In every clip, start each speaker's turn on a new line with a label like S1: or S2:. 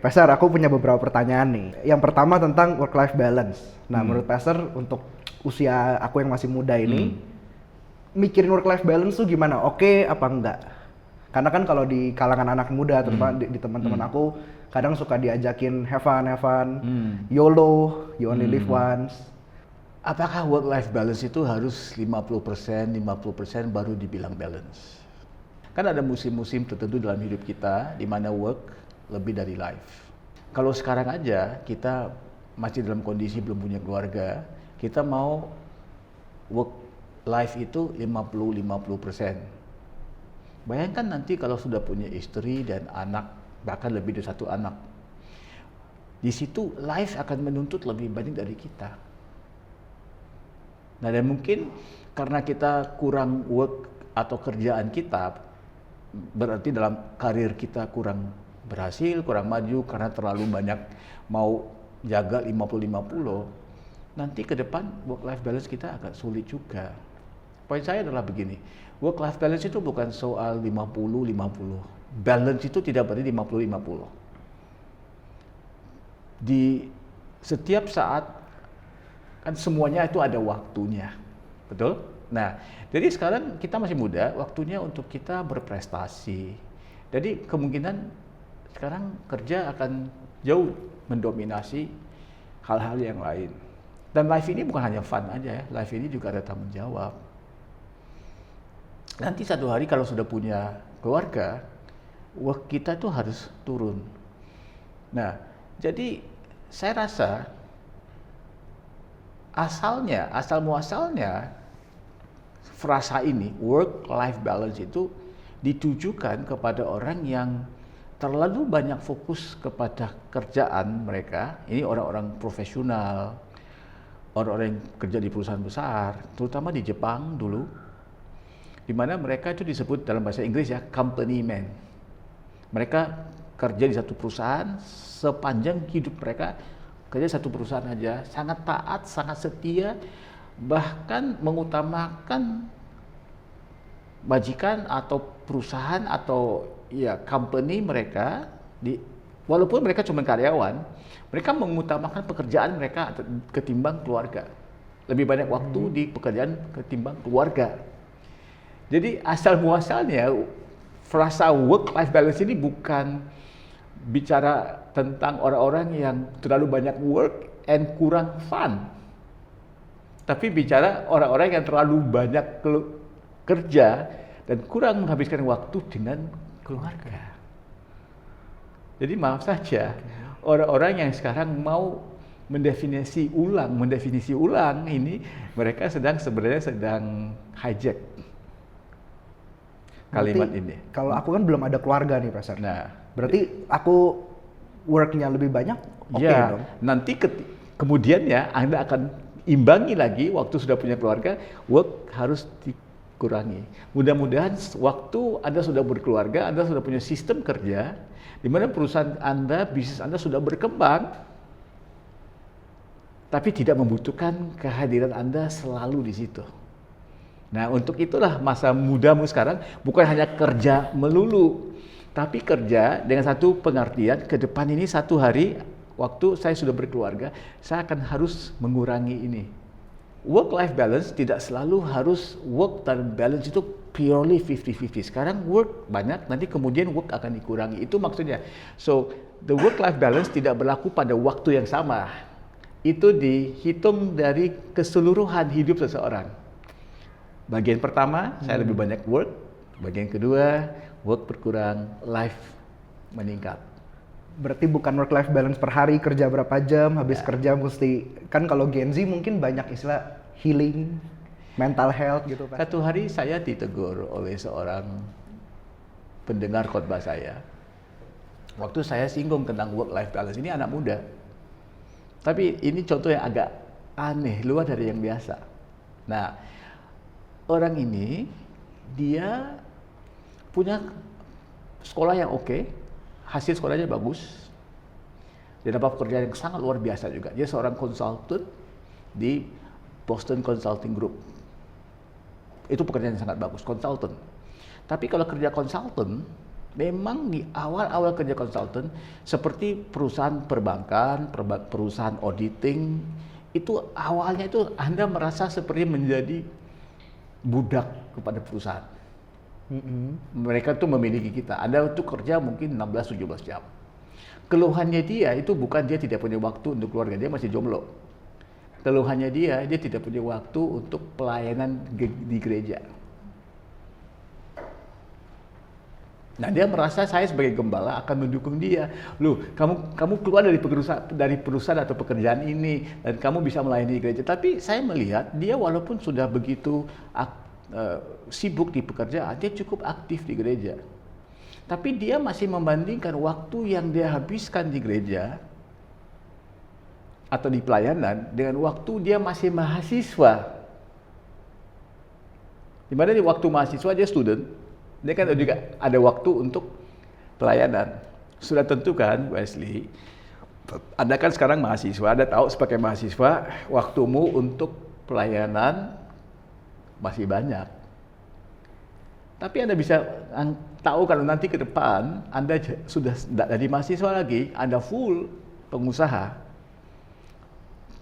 S1: Pastor, aku punya beberapa pertanyaan nih. Yang pertama tentang work-life balance. Nah, menurut Pastor, untuk usia aku yang masih muda ini, mikirin work-life balance tuh gimana? Oke apa enggak? Karena kan kalau di kalangan anak muda, terutama di teman-teman aku, kadang suka diajakin have fun, YOLO, you only live once.
S2: Apakah work-life balance itu harus 50% baru dibilang balance? Kan ada musim-musim tertentu dalam hidup kita di mana work lebih dari life. Kalau sekarang aja kita masih dalam kondisi belum punya keluarga, kita mau work life itu 50-50%. Bayangkan nanti kalau sudah punya istri dan anak, bahkan lebih dari satu anak. Di situ life akan menuntut lebih banyak dari kita. Nah, dan mungkin karena kita kurang work atau kerjaan kita, berarti dalam karir kita kurang berhasil, kurang maju karena terlalu banyak mau jaga 50-50, nanti ke depan work-life balance kita agak sulit juga. Poin saya adalah begini, work-life balance itu bukan soal 50-50. Balance itu tidak berarti 50-50. Di setiap saat, kan semuanya itu ada waktunya, betul? Nah, jadi sekarang kita masih muda, waktunya untuk kita berprestasi. Jadi kemungkinan sekarang kerja akan jauh mendominasi hal-hal yang lain. Dan life ini bukan hanya fun aja ya, life ini juga ada tanggung jawab. Nanti satu hari kalau sudah punya keluarga, work kita tuh harus turun. Nah, jadi saya rasa asal muasalnya frasa ini, work-life balance itu ditujukan kepada orang yang terlalu banyak fokus kepada kerjaan mereka. Ini orang-orang profesional, orang-orang yang kerja di perusahaan besar, terutama di Jepang dulu, di mana mereka itu disebut dalam bahasa Inggris ya, company man. Mereka kerja di satu perusahaan sepanjang hidup mereka, kerja satu perusahaan aja, sangat taat, sangat setia, bahkan mengutamakan majikan atau perusahaan atau ya company mereka, walaupun mereka cuma karyawan, mereka mengutamakan pekerjaan mereka ketimbang keluarga. Lebih banyak waktu di pekerjaan ketimbang keluarga. Jadi asal muasalnya frasa work-life balance ini bukan bicara tentang orang-orang yang terlalu banyak work and kurang fun. Tapi bicara orang-orang yang terlalu banyak kerja dan kurang menghabiskan waktu dengan keluarga. Jadi maaf saja, orang-orang yang sekarang mau mendefinisi ulang ini, mereka sebenarnya sedang hijack kalimat ini.
S1: Kalau aku kan belum ada keluarga nih, Pastor.
S2: Nah,
S1: berarti aku worknya lebih banyak, oke
S2: ya,
S1: dong.
S2: nanti kemudian ya Anda akan imbangi lagi waktu sudah punya keluarga, work harus dikurangi. Mudah-mudahan waktu Anda sudah berkeluarga, Anda sudah punya sistem kerja, di mana perusahaan Anda, bisnis Anda sudah berkembang, tapi tidak membutuhkan kehadiran Anda selalu di situ. Nah, untuk itulah masa mudamu sekarang bukan hanya kerja melulu, tapi kerja dengan satu pengertian, ke depan ini satu hari waktu saya sudah berkeluarga, saya akan harus mengurangi ini. Work-life balance tidak selalu harus work dan balance itu purely 50-50. Sekarang work banyak, nanti kemudian work akan dikurangi. Itu maksudnya. So, the work-life balance tidak berlaku pada waktu yang sama. Itu dihitung dari keseluruhan hidup seseorang. Bagian pertama, saya lebih banyak work. Bagian kedua, work berkurang, life meningkat.
S1: Berarti bukan work-life balance per hari, kerja berapa jam, habis kerja mesti, kan kalau Gen Z mungkin banyak istilah healing, mental health gitu Pak.
S2: Satu hari saya ditegur oleh seorang pendengar khotbah saya. Waktu saya singgung tentang work-life balance, ini anak muda. Tapi ini contoh yang agak aneh, luar dari yang biasa. Nah, orang ini, dia punya sekolah yang oke, hasil sekolahnya bagus, dia dapat pekerjaan yang sangat luar biasa juga. Dia seorang konsultan di Boston Consulting Group. Itu pekerjaan yang sangat bagus, konsultan. Tapi kalau kerja konsultan, Memang di awal-awal kerja konsultan, seperti perusahaan perbankan, perusahaan auditing, itu awalnya itu Anda merasa seperti menjadi budak kepada perusahaan. Mereka tuh memiliki kita. Anda tuh kerja mungkin 16-17 jam. Keluhannya dia itu bukan dia tidak punya waktu untuk keluarga, dia masih jomblo. Keluhannya dia tidak punya waktu untuk pelayanan di gereja. Nah, dia merasa saya sebagai gembala akan mendukung dia. Loh, kamu keluar dari perusahaan atau pekerjaan ini dan kamu bisa melayani gereja. Tapi saya melihat dia walaupun sudah begitu sibuk di pekerjaan, dia cukup aktif di gereja. Tapi dia masih membandingkan waktu yang dia habiskan di gereja atau di pelayanan dengan waktu dia masih mahasiswa. Di mana di waktu mahasiswa dia student, dia kan juga ada waktu untuk pelayanan. Sudah tentu kan, Wesley, Anda kan sekarang mahasiswa, Anda tahu sebagai mahasiswa, waktumu untuk pelayanan masih banyak. Tapi Anda bisa tahu kalau nanti ke depan, Anda sudah tidak jadi mahasiswa lagi, Anda full pengusaha.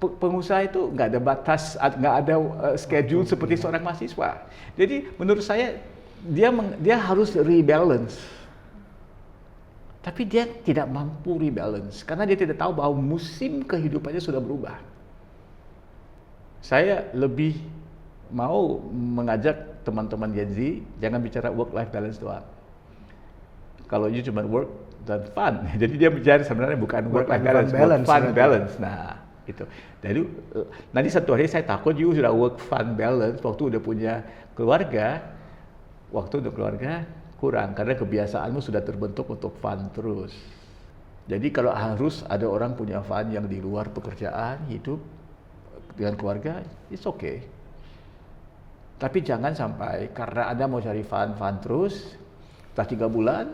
S2: Pengusaha itu nggak ada batas, nggak ada schedule seperti seorang mahasiswa. Jadi menurut saya, dia harus rebalance, tapi dia tidak mampu rebalance karena dia tidak tahu bahwa musim kehidupannya sudah berubah. Saya lebih mau mengajak teman-teman Gen Z jangan bicara work-life balance doang. Kalau you cuma work dan fun, jadi dia bicara sebenarnya bukan work-life balance, fun balance. Nah, itu. Jadi nanti satu hari saya takut you sudah work fun balance waktu udah punya keluarga. Waktu untuk keluarga kurang karena kebiasaanmu sudah terbentuk untuk fun terus. Jadi kalau harus ada orang punya fun yang di luar pekerjaan, hidup dengan keluarga, it's okay. Tapi jangan sampai karena Anda mau cari fun terus, setelah 3 bulan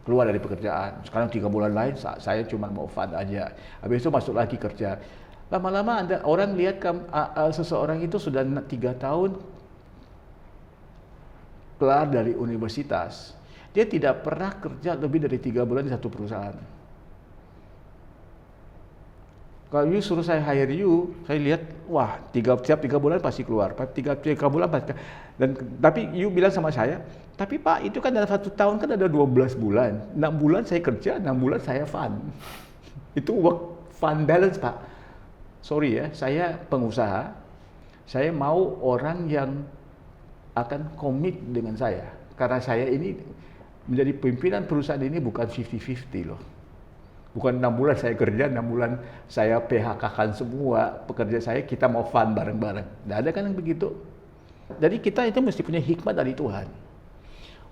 S2: keluar dari pekerjaan. Sekarang 3 bulan lain saya cuma mau fun aja. Habis itu masuk lagi kerja. Lama-lama orang lihat seseorang itu sudah 3 tahun keluar dari universitas, dia tidak pernah kerja lebih dari 3 bulan di satu perusahaan. Kalau you suruh saya hire you, saya lihat, wah, tiap 3 bulan pasti keluar, tiga bulan pasti. Tapi you bilang sama saya, tapi Pak, itu kan dalam 1 tahun kan ada 12 bulan, 6 bulan saya kerja, 6 bulan saya fun. Itu work fun balance, Pak. Sorry ya, saya pengusaha, saya mau orang yang akan komit dengan saya. Karena saya ini menjadi pimpinan perusahaan ini bukan 50-50 loh. Bukan 6 bulan saya kerja, 6 bulan saya PHK-kan semua pekerja saya, kita mau fun bareng-bareng. Tidak ada kan yang begitu. Jadi kita itu mesti punya hikmat dari Tuhan.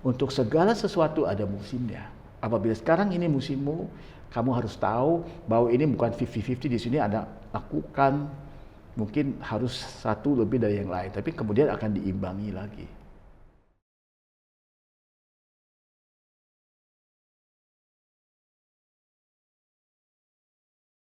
S2: Untuk segala sesuatu ada musimnya. Apabila sekarang ini musimmu, kamu harus tahu bahwa ini bukan 50-50, di sini ada lakukan. Mungkin harus satu lebih dari yang lain, tapi kemudian akan diimbangi lagi.